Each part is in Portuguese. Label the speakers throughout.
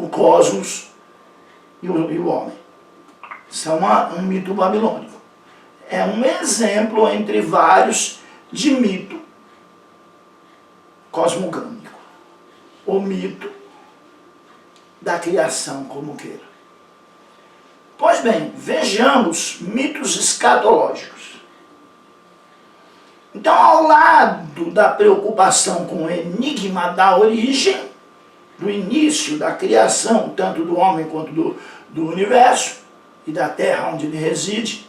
Speaker 1: o cosmos e o homem. Isso é um mito babilônico. É um exemplo entre vários de mito cosmogâmico. O mito da criação, como queira. Pois bem, vejamos mitos escatológicos. Então, ao lado da preocupação com o enigma da origem, do início da criação, tanto do homem quanto do universo e da terra onde ele reside,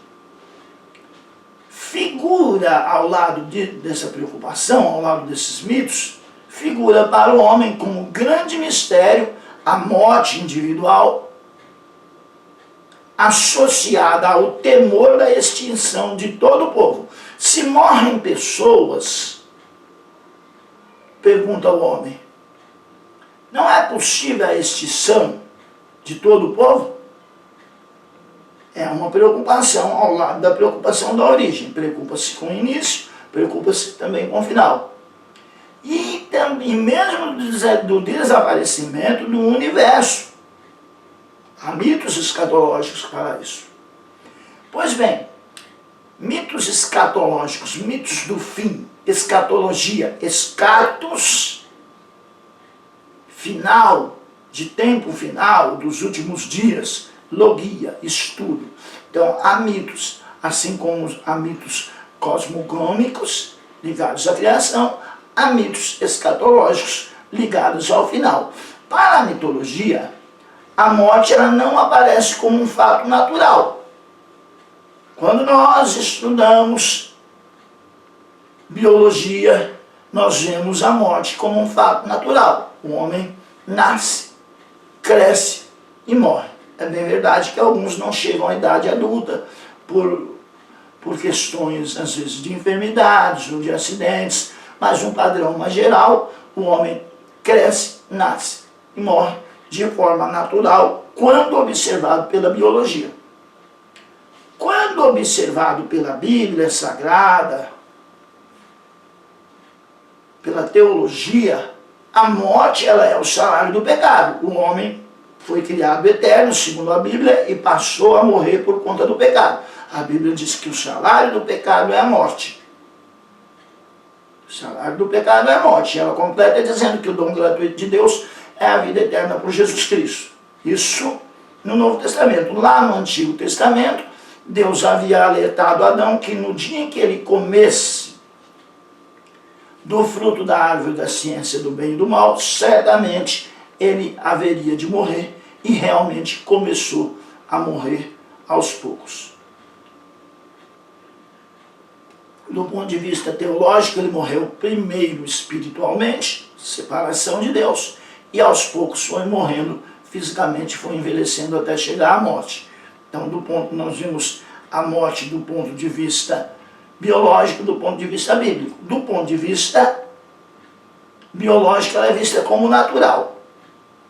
Speaker 1: figura ao lado dessa preocupação, ao lado desses mitos, figura para o homem como grande mistério a morte individual, associada ao temor da extinção de todo o povo. Se morrem pessoas, pergunta o homem, não é possível a extinção de todo o povo? É uma preocupação ao lado da preocupação da origem. Preocupa-se com o início, preocupa-se também com o final. E também mesmo do desaparecimento do universo. Há mitos escatológicos para isso. Pois bem, mitos escatológicos, mitos do fim, escatologia, escatos, final, de tempo final, dos últimos dias, logia, estudo. Então, há mitos, assim como há mitos cosmogômicos ligados à criação, há mitos escatológicos ligados ao final. Para a mitologia, a morte ela não aparece como um fato natural. Quando nós estudamos biologia, nós vemos a morte como um fato natural. O homem nasce, cresce e morre. É bem verdade que alguns não chegam à idade adulta por questões, às vezes, de enfermidades ou de acidentes, mas um padrão mais geral, o homem cresce, nasce e morre de forma natural, quando observado pela biologia. Quando observado pela Bíblia Sagrada, pela teologia, a morte ela é o salário do pecado. O homem foi criado eterno, segundo a Bíblia, e passou a morrer por conta do pecado. A Bíblia diz que o salário do pecado é a morte. O salário do pecado é a morte. Ela completa dizendo que o dom gratuito de Deus é a vida eterna por Jesus Cristo. Isso no Novo Testamento. Lá no Antigo Testamento, Deus havia alertado Adão que no dia em que ele comesse do fruto da árvore da ciência do bem e do mal, certamente ele haveria de morrer, e realmente começou a morrer aos poucos. Do ponto de vista teológico, ele morreu primeiro espiritualmente, separação de Deus, e aos poucos foi morrendo fisicamente, foi envelhecendo até chegar à morte. Então, nós vimos a morte do ponto de vista biológico, do ponto de vista bíblico. Do ponto de vista biológico, ela é vista como natural.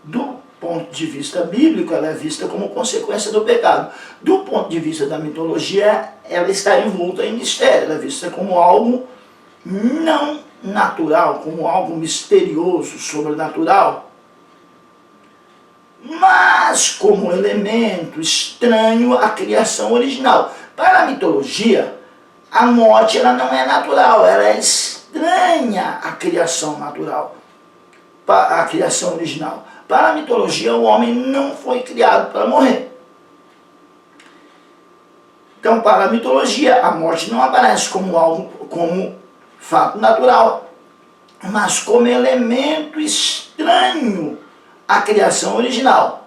Speaker 1: Do ponto de vista bíblico, ela é vista como consequência do pecado. Do ponto de vista da mitologia, ela está envolta em mistério, ela é vista como algo não natural, como algo misterioso, sobrenatural, mas como elemento estranho à criação original. Para a mitologia, a morte ela não é natural, ela é estranha à criação natural, à criação original. Para a mitologia, o homem não foi criado para morrer. Então, para a mitologia, a morte não aparece como fato natural, mas como elemento estranho à criação original.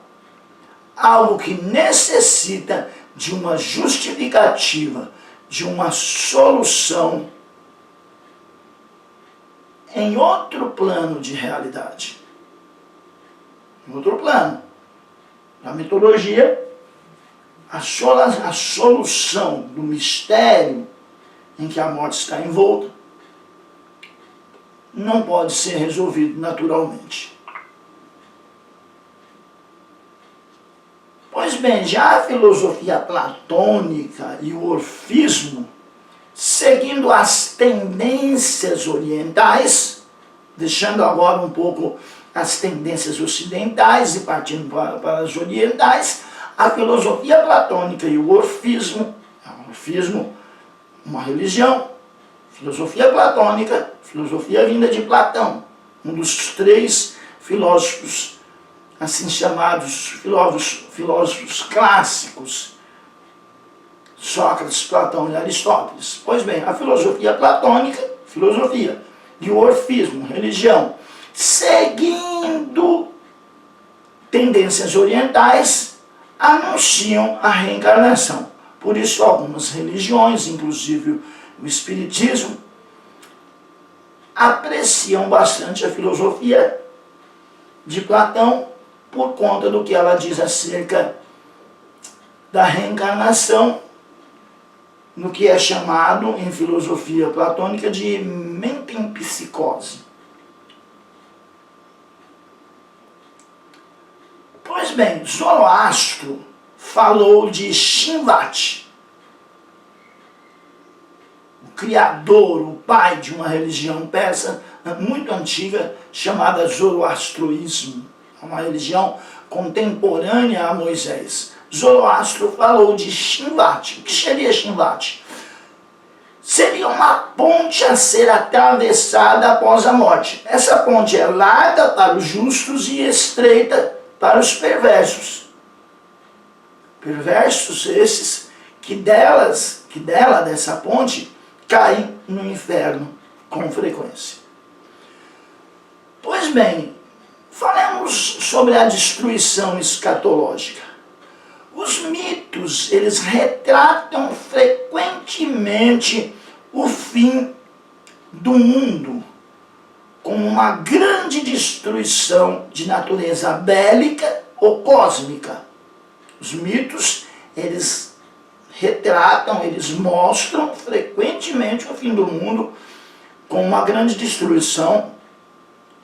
Speaker 1: Algo que necessita de uma justificativa, de uma solução em outro plano de realidade. Em outro plano. Na mitologia, a solução do mistério em que a morte está envolta não pode ser resolvido naturalmente. Pois bem, já a filosofia platônica e o orfismo, seguindo as tendências orientais, deixando agora um pouco as tendências ocidentais e partindo para as orientais, a filosofia platônica e o orfismo, uma religião, filosofia platônica, filosofia vinda de Platão, um dos 3 filósofos, assim chamados filósofos clássicos, Sócrates, Platão e Aristóteles. Pois bem, a filosofia platônica, filosofia, e o orfismo, religião, seguindo tendências orientais, anunciam a reencarnação. Por isso, algumas religiões, inclusive o Espiritismo, apreciam bastante a filosofia de Platão por conta do que ela diz acerca da reencarnação, no que é chamado em filosofia platônica de metempsicose. Pois bem, Zoroastro falou de Shimvat, o criador, o pai de uma religião persa muito antiga chamada Zoroastroísmo, uma religião contemporânea a Moisés. Zoroastro falou de Shimvat. O que seria Shimvat? Seria uma ponte a ser atravessada após a morte. Essa ponte é larga para os justos e estreita para os perversos. Perversos esses que dessa ponte, caem no inferno com frequência. Pois bem, falemos sobre a destruição escatológica. Os mitos, eles retratam frequentemente o fim do mundo como uma grande destruição de natureza bélica ou cósmica. Os mitos, eles retratam, eles mostram frequentemente o fim do mundo como uma grande destruição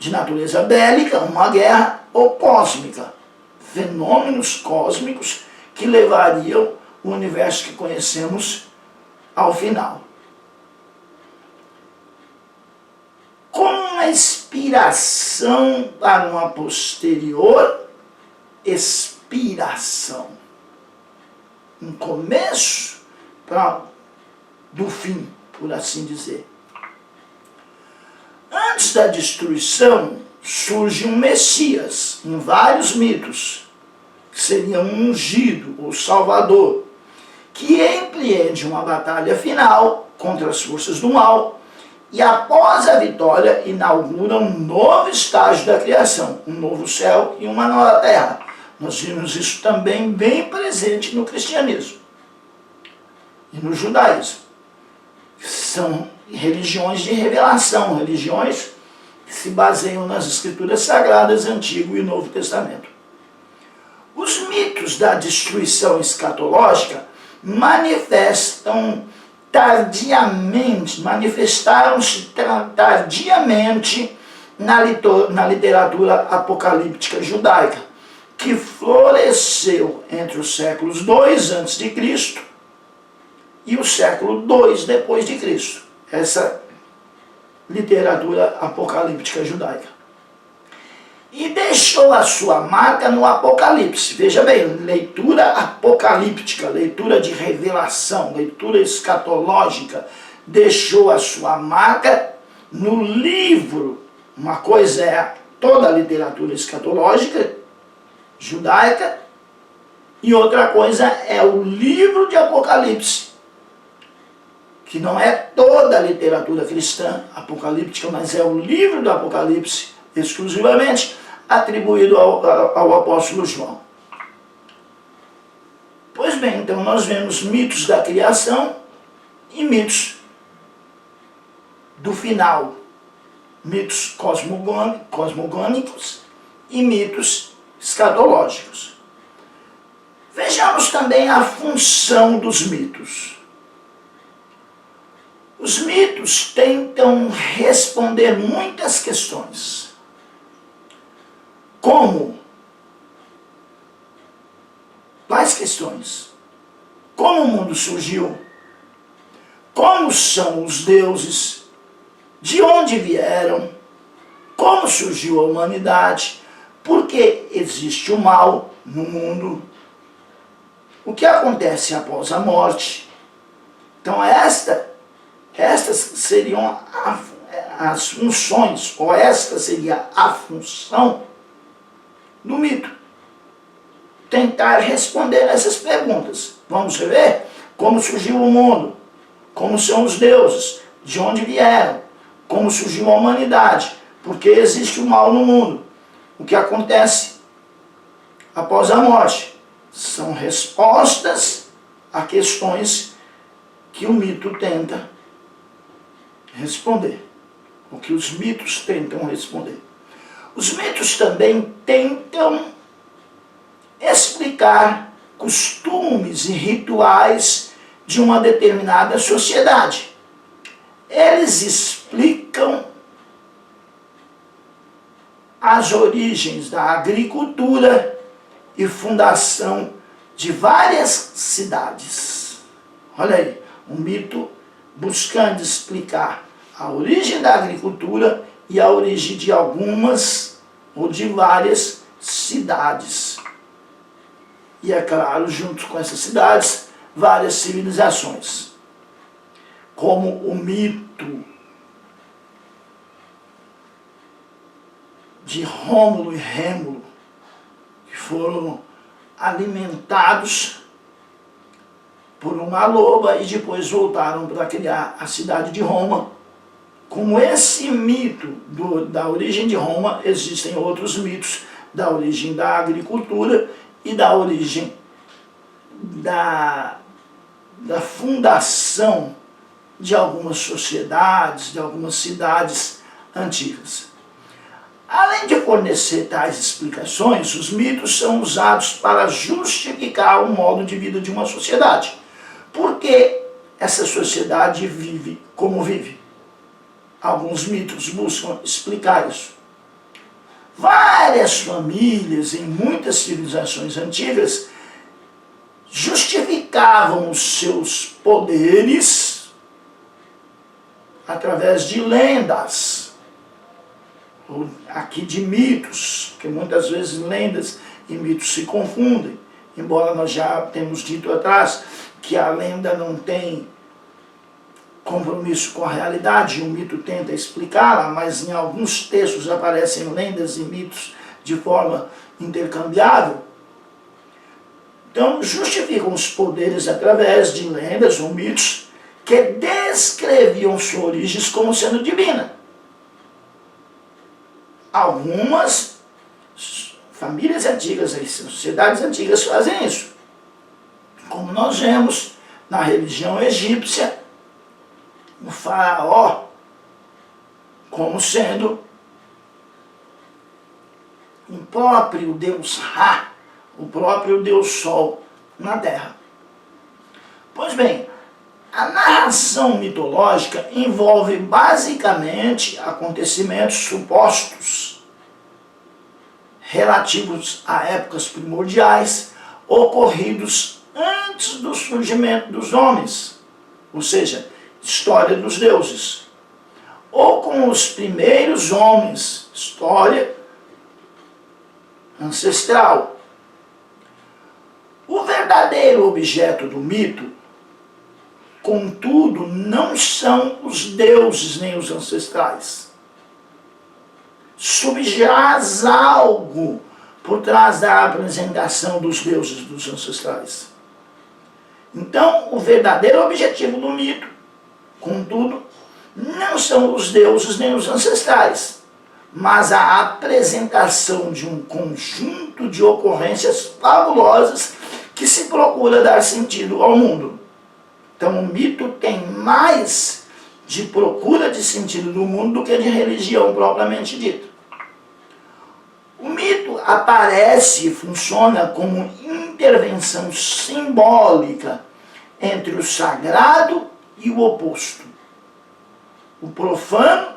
Speaker 1: de natureza bélica, uma guerra ou cósmica. Fenômenos cósmicos que levariam o universo que conhecemos ao final. Como uma inspiração para uma posterior expiração. Um começo do fim, por assim dizer. Antes da destruição, surge um Messias, em vários mitos, que seria um ungido, ou salvador, que empreende uma batalha final contra as forças do mal e após a vitória inaugura um novo estágio da criação, um novo céu e uma nova terra. Nós vimos isso também bem presente no cristianismo e no judaísmo. São religiões de revelação, religiões que se baseiam nas escrituras sagradas, Antigo e Novo Testamento. Os mitos da destruição escatológica manifestaram-se tardiamente na literatura apocalíptica judaica, que floresceu entre os séculos II a.C. e o século II depois de Cristo. Essa literatura apocalíptica judaica. E deixou a sua marca no Apocalipse. Veja bem, leitura apocalíptica, leitura de revelação, leitura escatológica, deixou a sua marca no livro. Uma coisa é toda a literatura escatológica judaica e outra coisa é o livro de Apocalipse, que não é toda a literatura cristã apocalíptica, mas é o livro do Apocalipse exclusivamente atribuído ao apóstolo João. Pois bem, então nós vemos mitos da criação e mitos do final, mitos cosmogônicos e mitos escatológicos. Vejamos também a função dos mitos. Os mitos tentam responder muitas questões. Como? Quais questões? Como o mundo surgiu? Como são os deuses? De onde vieram? como surgiu a humanidade, por que existe o mal no mundo, o que acontece após a morte. Então estas seriam as funções, ou esta seria a função do mito. Tentar responder essas perguntas. Vamos ver como surgiu o mundo, como são os deuses, de onde vieram, como surgiu a humanidade, porque existe o mal no mundo, o que acontece após a morte. São respostas a questões que o mito tenta responder, o que os mitos tentam responder. Os mitos também tentam explicar costumes e rituais de uma determinada sociedade. Eles explicam as origens da agricultura e fundação de várias cidades. Olha aí, um mito buscando explicar a origem da agricultura e a origem de algumas ou de várias cidades. E é claro, junto com essas cidades, várias civilizações. Como o mito de Rômulo e Rêmulo, que foram alimentados por uma loba e depois voltaram para criar a cidade de Roma. Como esse mito da origem de Roma, existem outros mitos da origem da agricultura e da origem da fundação de algumas sociedades, de algumas cidades antigas. Além de fornecer tais explicações, os mitos são usados para justificar o modo de vida de uma sociedade. Por que essa sociedade vive como vive? Alguns mitos buscam explicar isso. Várias famílias em muitas civilizações antigas justificavam os seus poderes através de lendas, ou aqui de mitos, que muitas vezes lendas e mitos se confundem, embora nós já temos dito atrás que a lenda não tem compromisso com a realidade, o mito tenta explicá-la, mas em alguns textos aparecem lendas e mitos de forma intercambiável. Então, justificam os poderes através de lendas ou mitos que descreviam suas origens como sendo divina. Algumas famílias antigas, sociedades antigas fazem isso. Como nós vemos na religião egípcia, o faraó como sendo o próprio Deus Ra, o próprio Deus Sol na Terra. Pois bem, a narração mitológica envolve basicamente acontecimentos supostos relativos a épocas primordiais ocorridos antes do surgimento dos homens, ou seja, história dos deuses, ou com os primeiros homens, história ancestral. O verdadeiro objeto do mito, contudo, não são os deuses nem os ancestrais. Subjaz algo por trás da apresentação dos deuses dos ancestrais. Então, o verdadeiro objetivo do mito, contudo, não são os deuses nem os ancestrais, mas a apresentação de um conjunto de ocorrências fabulosas que se procura dar sentido ao mundo. Então o mito tem mais de procura de sentido do mundo do que de religião propriamente dita. O mito aparece e funciona como intervenção simbólica entre o sagrado e o oposto, o profano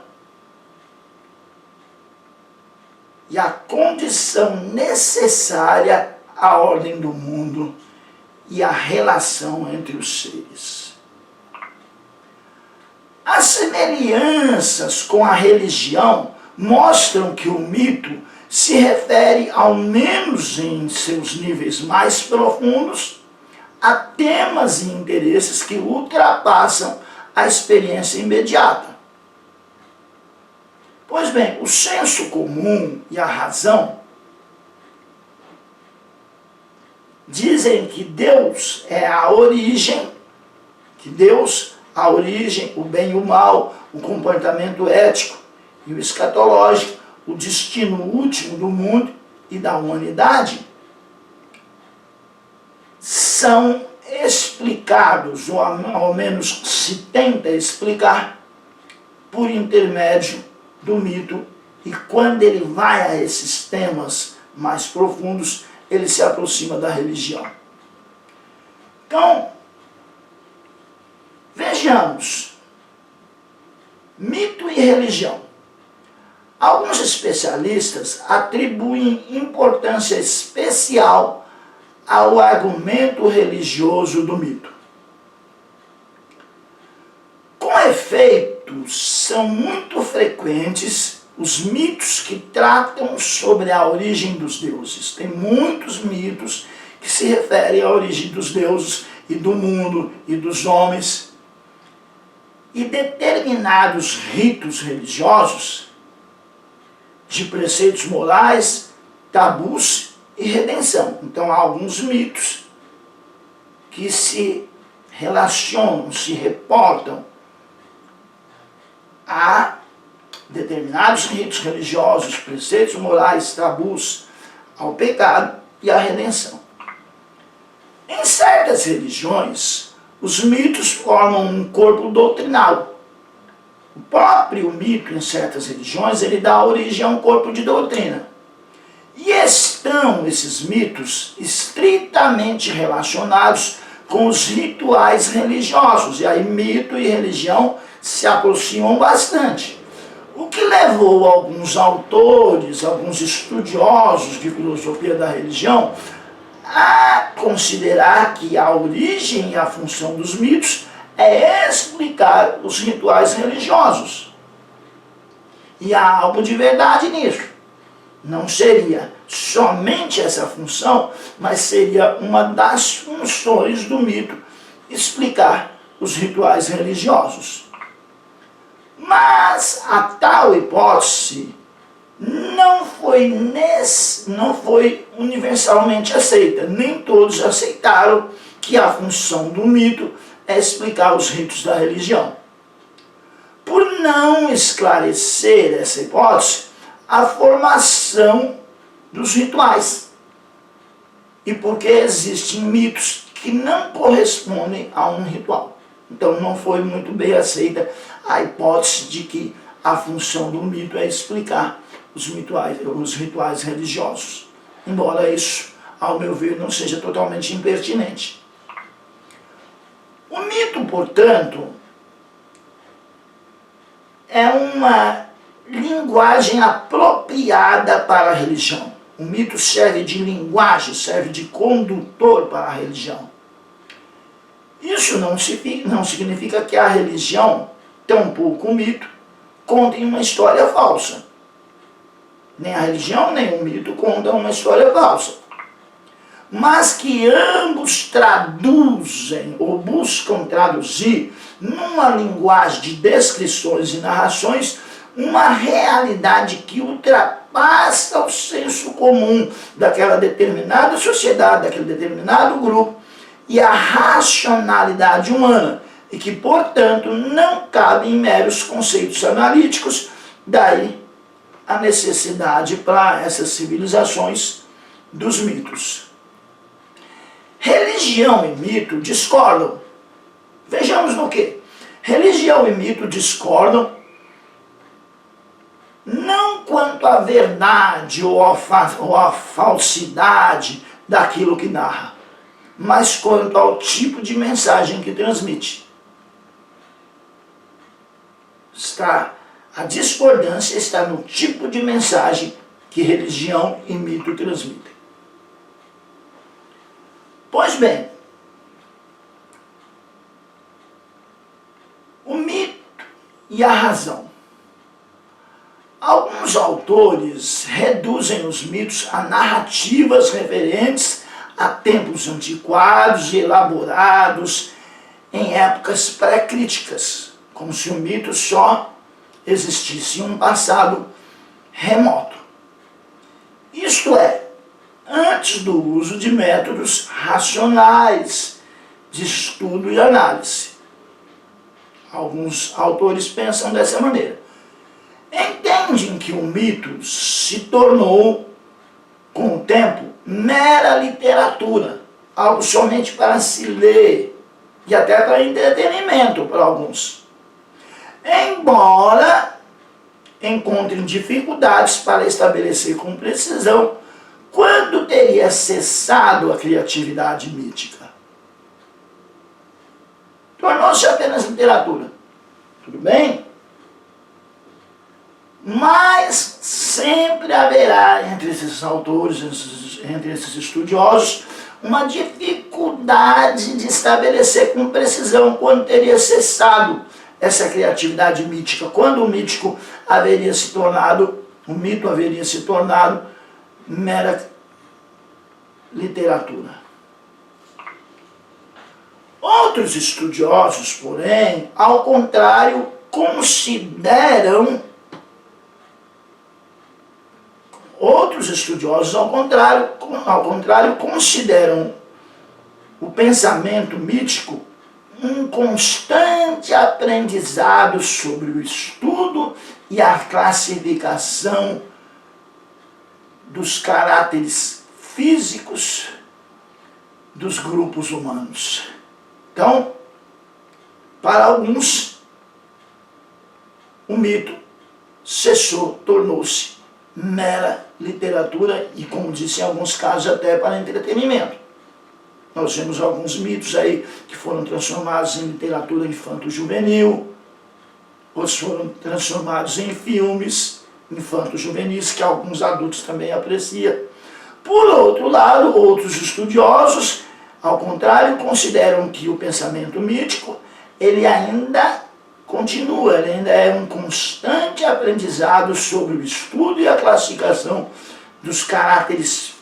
Speaker 1: e a condição necessária à ordem do mundo e a relação entre os seres. As semelhanças com a religião mostram que o mito se refere, ao menos em seus níveis mais profundos, a temas e interesses que ultrapassam a experiência imediata. Pois bem, o senso comum e a razão dizem que Deus é a origem, o bem e o mal, o comportamento ético e o escatológico, o destino último do mundo e da humanidade, são explicados, ou ao menos se tenta explicar, por intermédio do mito, e quando ele vai a esses temas mais profundos, ele se aproxima da religião. Então, vejamos, mito e religião. Alguns especialistas atribuem importância especial ao argumento religioso do mito. Com efeito, são muito frequentes os mitos que tratam sobre a origem dos deuses. Tem muitos mitos que se referem à origem dos deuses e do mundo e dos homens. E determinados ritos religiosos, de preceitos morais, tabus e redenção. Então há alguns mitos que se relacionam, se reportam a determinados ritos religiosos, preceitos morais, tabus, ao pecado e à redenção. Em certas religiões, os mitos formam um corpo doutrinal. O próprio mito, em certas religiões, ele dá origem a um corpo de doutrina. E estão esses mitos estritamente relacionados com os rituais religiosos. E aí mito e religião se aproximam bastante. O que levou alguns autores, alguns estudiosos de filosofia da religião, a considerar que a origem e a função dos mitos é explicar os rituais religiosos. E há algo de verdade nisso. Não seria somente essa função, mas seria uma das funções do mito explicar os rituais religiosos. Mas a tal hipótese não foi universalmente aceita. Nem todos aceitaram que a função do mito é explicar os ritos da religião. Por não esclarecer essa hipótese, a formação dos rituais. E porque existem mitos que não correspondem a um ritual. Então não foi muito bem aceita a hipótese de que a função do mito é explicar os rituais religiosos. Embora isso, ao meu ver, não seja totalmente impertinente. O mito, portanto, é uma linguagem apropriada para a religião. O mito serve de linguagem, serve de condutor para a religião. Isso não significa que a religião, tampouco o mito, contem uma história falsa. Nem a religião, nem o mito contam uma história falsa. Mas que ambos traduzem ou buscam traduzir numa linguagem de descrições e narrações uma realidade que ultrapassa o senso comum daquela determinada sociedade, daquele determinado grupo e a racionalidade humana e que, portanto, não cabe em meros conceitos analíticos, daí a necessidade para essas civilizações dos mitos. Religião e mito discordam. Vejamos no que? Religião e mito discordam não quanto à verdade ou à falsidade daquilo que narra, mas quanto ao tipo de mensagem que transmite. A discordância está no tipo de mensagem que religião e mito transmitem. Pois bem, o mito e a razão. Alguns autores reduzem os mitos a narrativas referentes a tempos antiquados e elaborados em épocas pré-críticas, como se o mito só existisse em um passado remoto. Isto é, antes do uso de métodos racionais de estudo e análise. Alguns autores pensam dessa maneira. Entendem que o mito se tornou, com o tempo, mera literatura, algo somente para se ler e até para entretenimento para alguns. Embora encontrem dificuldades para estabelecer com precisão quando teria cessado a criatividade mítica. Tornou-se apenas literatura. Tudo bem? Mas sempre haverá entre esses autores, entre esses estudiosos, uma dificuldade de estabelecer com precisão quando teria cessado essa criatividade mítica, quando o mito haveria se tornado mera literatura. Outros estudiosos, porém, ao contrário, consideram o pensamento mítico um constante aprendizado sobre o estudo e a classificação dos caráteres físicos dos grupos humanos. Então, para alguns, o mito cessou, tornou-se mera literatura e, como disse em alguns casos, até para entretenimento. Nós vemos alguns mitos aí que foram transformados em literatura infanto-juvenil, outros foram transformados em filmes infanto-juvenis, que alguns adultos também apreciam. Por outro lado, outros estudiosos, ao contrário, consideram que o pensamento mítico, ele ainda continua, ele ainda é um constante aprendizado sobre o estudo e a classificação dos caracteres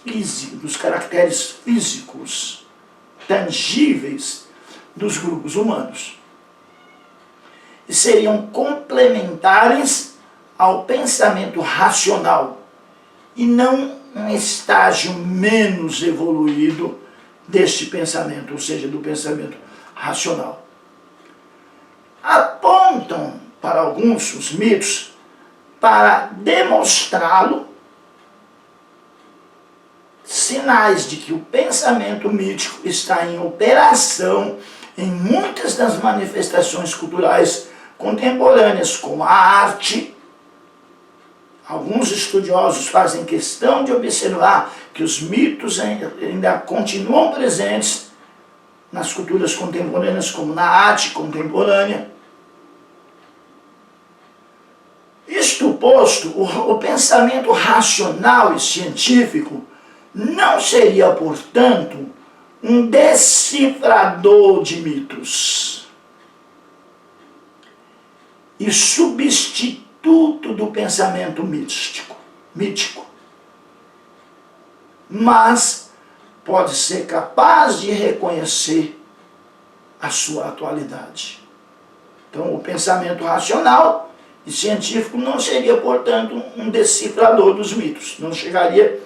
Speaker 1: físicos, tangíveis dos grupos humanos. E seriam complementares ao pensamento racional e não um estágio menos evoluído deste pensamento, ou seja, do pensamento racional. Apontam para alguns os mitos para demonstrá-lo sinais de que o pensamento mítico está em operação em muitas das manifestações culturais contemporâneas, como a arte. Alguns estudiosos fazem questão de observar que os mitos ainda continuam presentes nas culturas contemporâneas, como na arte contemporânea. Isto posto, o pensamento racional e científico não seria, portanto, um decifrador de mitos e substituto do pensamento mítico, mas pode ser capaz de reconhecer a sua atualidade. Então, o pensamento racional e científico não seria, portanto, um decifrador dos mitos, não chegaria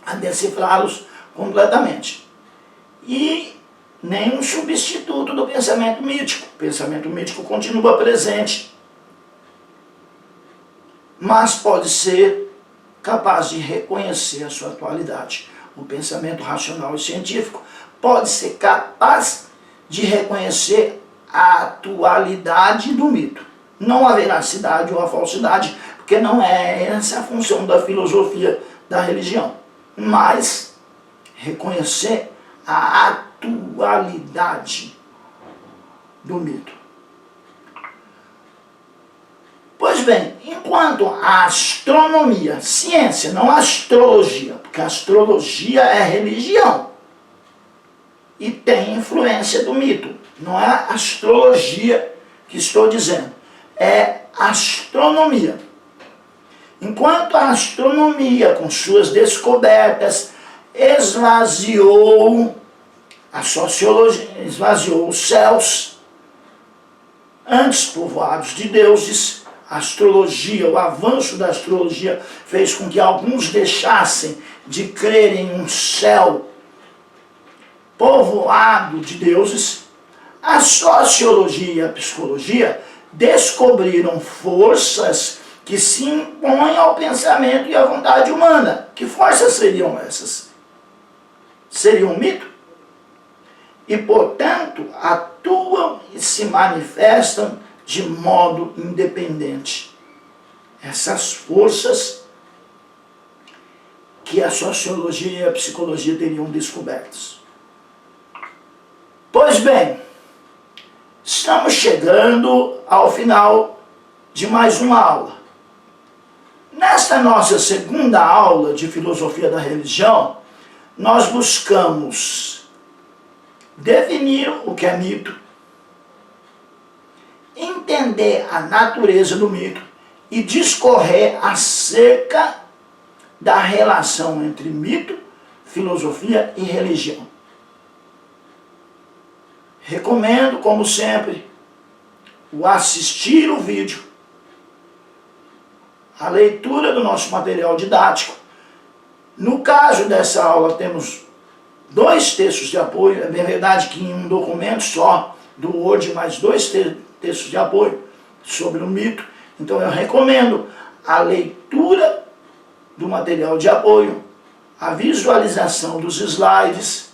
Speaker 1: a decifrá-los completamente. E nem um substituto do pensamento mítico. O pensamento mítico continua presente, mas pode ser capaz de reconhecer a sua atualidade. O pensamento racional e científico pode ser capaz de reconhecer a atualidade do mito. Não a veracidade ou a falsidade, porque não é essa a função da filosofia da religião. Mas reconhecer a atualidade do mito. Pois bem, enquanto a astronomia, ciência, não a astrologia, porque a astrologia é religião e tem influência do mito. Não é a astrologia que estou dizendo, é astronomia. Enquanto a astronomia, com suas descobertas, esvaziou a sociologia, esvaziou os céus, antes povoados de deuses, a astrologia, o avanço da astrologia fez com que alguns deixassem de crer em um céu povoado de deuses. A sociologia e a psicologia descobriram forças que se impõem ao pensamento e à vontade humana. Que forças seriam essas? Seria um mito? E, portanto, atuam e se manifestam de modo independente. Essas forças que a sociologia e a psicologia teriam descobertas. Pois bem, estamos chegando ao final de mais uma aula. Nesta nossa segunda aula de filosofia da religião, nós buscamos definir o que é mito, entender a natureza do mito e discorrer acerca da relação entre mito, filosofia e religião. Recomendo, como sempre, o assistir o vídeo, a leitura do nosso material didático. No caso dessa aula, temos 2 textos de apoio. É bem verdade que em um documento só do Word, mais 2 textos de apoio sobre o mito. Então eu recomendo a leitura do material de apoio, a visualização dos slides,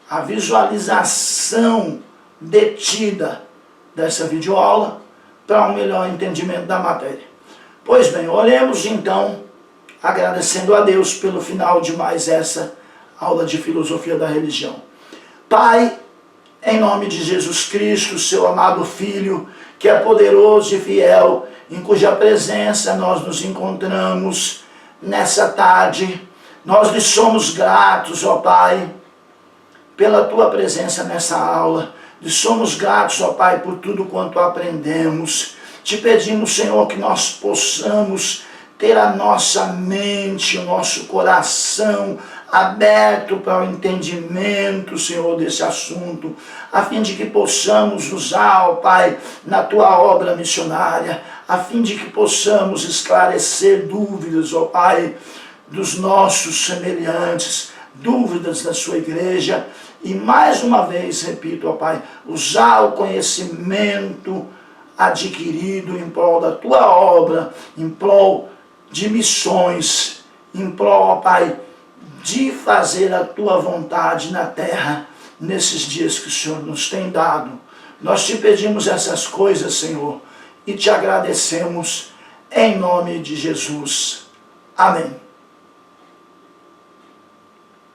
Speaker 1: a visualização detida dessa videoaula para um melhor entendimento da matéria. Pois bem, oremos então, agradecendo a Deus pelo final de mais essa aula de filosofia da religião. Pai, em nome de Jesus Cristo, seu amado Filho, que é poderoso e fiel, em cuja presença nós nos encontramos nessa tarde, nós lhe somos gratos, ó Pai, pela tua presença nessa aula. Lhe somos gratos, ó Pai, por tudo quanto aprendemos. Te pedimos, Senhor, que nós possamos ter a nossa mente, o nosso coração aberto para o entendimento, Senhor, desse assunto, a fim de que possamos usar, ó Pai, na tua obra missionária, a fim de que possamos esclarecer dúvidas, ó Pai, dos nossos semelhantes, dúvidas da sua igreja, e mais uma vez, repito, ó Pai, usar o conhecimento adquirido em prol da tua obra, em prol de missões, em prol, ó Pai, de fazer a tua vontade na terra, nesses dias que o Senhor nos tem dado. Nós te pedimos essas coisas, Senhor, e te agradecemos em nome de Jesus. Amém.